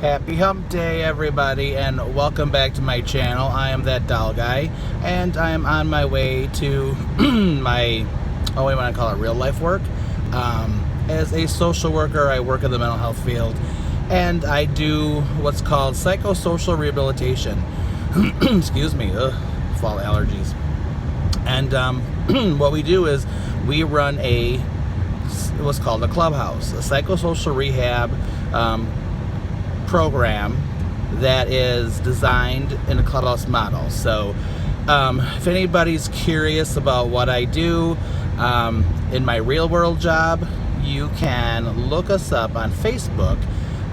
Happy hump day, everybody, and welcome back to my channel. I am that doll guy, and I am on my way to my, what do you want to call it, real life work. As a social worker, I work in the mental health field, and I do what's called psychosocial rehabilitation. Excuse me, fall allergies. And what we do is we run what's called a clubhouse, a psychosocial rehab program that is designed in a clubhouse model. So if anybody's curious about what I do in my real world job, you can look us up on Facebook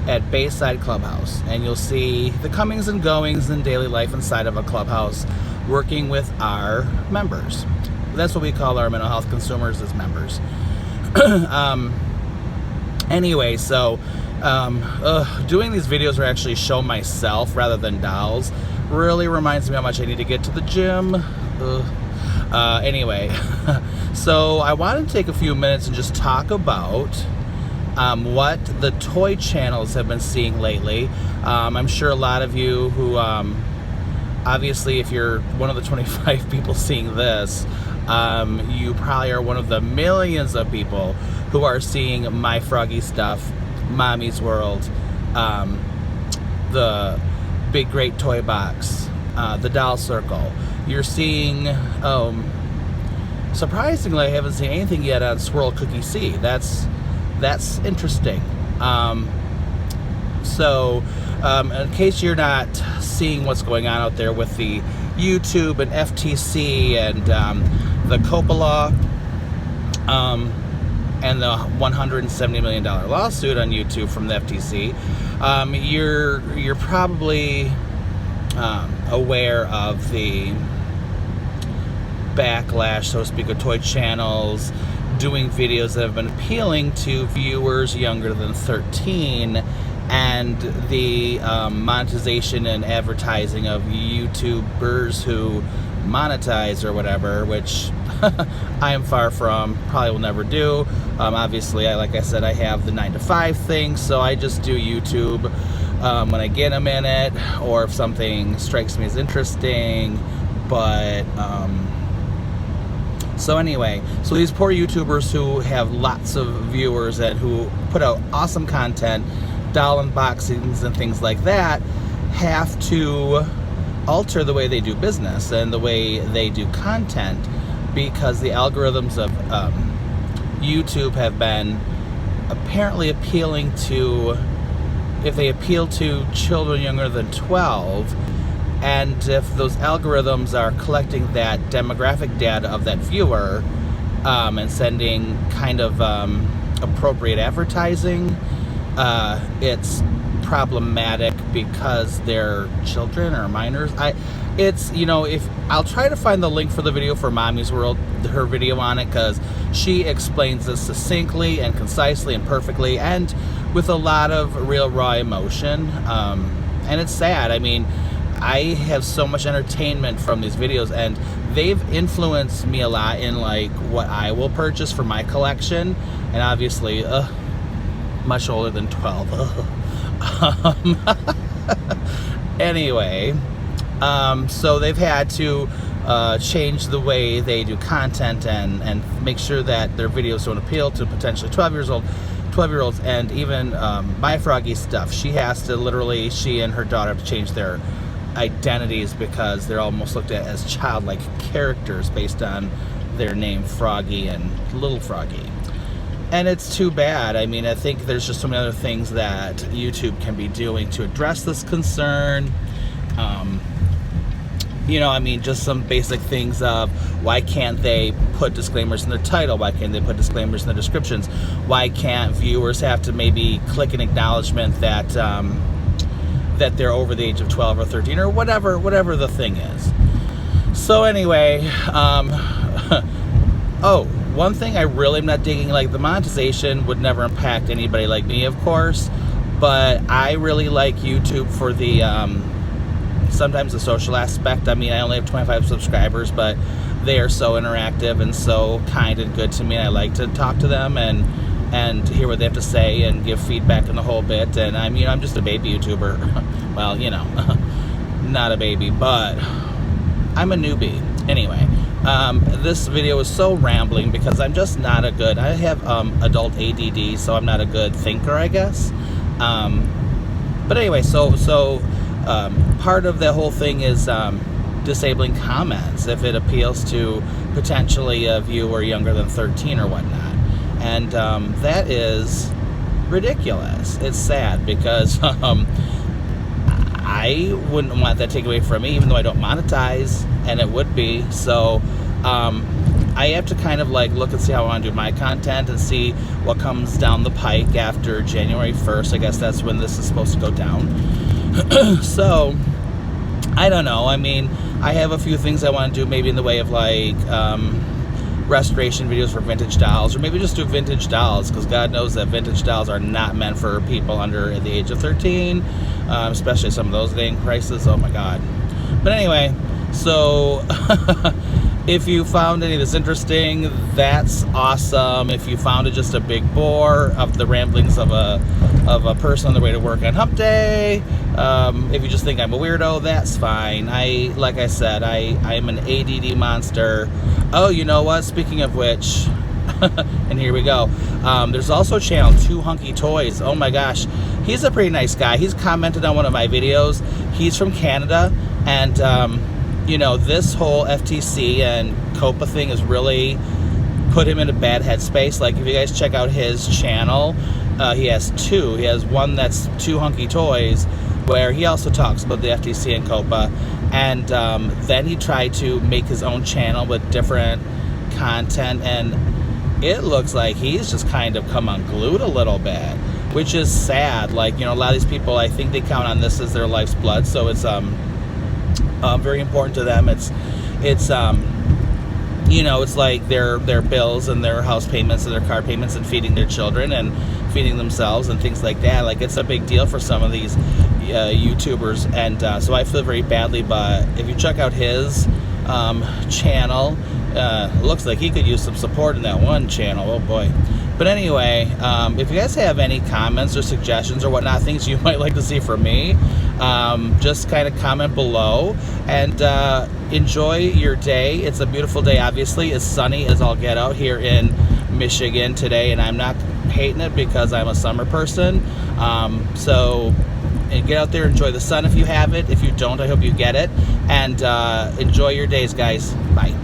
at Bayside Clubhouse, and you'll see the comings and goings in daily life inside of a clubhouse, working with our members. That's what we call our mental health consumers, as members. Anyway, so doing these videos where I actually show myself rather than dolls really reminds me how much I need to get to the gym. Anyway, so I wanted to take a few minutes and just talk about what the toy channels have been seeing lately. I'm sure a lot of you who, obviously if you're one of the 25 people seeing this, you probably are one of the millions of people who are seeing My Froggy Stuff, Mommy's World, the Big Great Toy Box, the Doll Circle. You're seeing, surprisingly, I haven't seen anything yet on Swirl Cookie C. That's interesting. So in case you're not seeing what's going on out there with the YouTube and FTC and the COPPA law, and the $170 million lawsuit on YouTube from the FTC, you're probably aware of the backlash, so to speak, of toy channels doing videos that have been appealing to viewers younger than 13, and the monetization and advertising of YouTubers who monetize or whatever, which I am far from, probably will never do. Obviously, like I said, I have the 9-to-5 thing, so I just do YouTube when I get a minute, or if something strikes me as interesting. But so anyway, so these poor YouTubers who have lots of viewers and who put out awesome content, doll unboxings and things like that, have to alter the way they do business and the way they do content, because the algorithms of YouTube have been apparently appealing to, if they appeal to children younger than 12, and if those algorithms are collecting that demographic data of that viewer and sending kind of appropriate advertising, it's problematic because they're children or minors. It's, you know, if I'll try to find the link for the video for Mommy's World, her video on it, because she explains this succinctly and concisely and perfectly and with a lot of real raw emotion. And it's sad. I mean, I have so much entertainment from these videos, and they've influenced me a lot in like what I will purchase for my collection. And obviously, much older than 12. Anyway, so they've had to change the way they do content and make sure that their videos don't appeal to potentially 12-year-olds, and even My Froggy Stuff. She has to literally, she and her daughter have to change their identities because they're almost looked at as childlike characters based on their name Froggy and Little Froggy. And it's too bad. I mean, I think there's just so many other things that YouTube can be doing to address this concern. You know, I mean, just some basic things of why can't they put disclaimers in their title? Why can't they put disclaimers in the descriptions? Why can't viewers have to maybe click an acknowledgement that that they're over the age of 12 or 13 or whatever the thing is? So anyway, oh, one thing I really am not digging, like the monetization would never impact anybody like me, of course, but I really like YouTube for the sometimes the social aspect. I mean, I only have 25 subscribers, but they are so interactive and so kind and good to me. I like to talk to them, and and hear what they have to say and give feedback and the whole bit. And I'm, you know, I'm just a baby YouTuber. Well, you know, not a baby, but I'm a newbie. Anyway, this video is so rambling because I'm just not a good, I have adult ADD, so I'm not a good thinker, I guess. But anyway, so part of the whole thing is disabling comments if it appeals to potentially a viewer younger than 13 or whatnot. And that is ridiculous. It's sad because I wouldn't want that taken away from me, even though I don't monetize, and it would be. So I have to kind of like look and see how I want to do my content and see what comes down the pike after January 1st. I guess that's when this is supposed to go down. So I don't know. I mean, I have a few things I want to do, maybe in the way of like restoration videos for vintage dolls, or maybe just do vintage dolls, because God knows that vintage dolls are not meant for people under the age of 13, especially some of those dang prices. Oh my God. But anyway, so if you found any of this interesting, that's awesome. If you found it just a big bore of the ramblings of a person on their way to work on hump day, if you just think I'm a weirdo, that's fine. Like I said, I'm an ADD monster. Oh, you know what? Speaking of which, and here we go. There's also channel 2 Hunky Toys. Oh my gosh, he's a pretty nice guy. He's commented on one of my videos. He's from Canada, and you know, this whole FTC and COPPA thing has really put him in a bad headspace. Like, if you guys check out his channel, he has two. He has one that's 2 Hunky Toys, where he also talks about the FTC and COPPA, and then he tried to make his own channel with different content, and it looks like he's just kind of come unglued a little bit, which is sad. Like, you know, a lot of these people, I think they count on this as their life's blood, so it's very important to them. It's you know, it's like their bills and their house payments and their car payments and feeding their children and feeding themselves and things like that. Like, it's a big deal for some of these YouTubers, and so I feel very badly. But if you check out his channel, it looks like he could use some support in that one channel. Oh boy. But anyway, if you guys have any comments or suggestions or whatnot, things you might like to see from me, just kind of comment below, and enjoy your day. It's a beautiful day, obviously. It's sunny as all get out here in Michigan today, and I'm not hating it because I'm a summer person. So get out there, enjoy the sun if you have it. If you don't, I hope you get it, and enjoy your days, guys. Bye.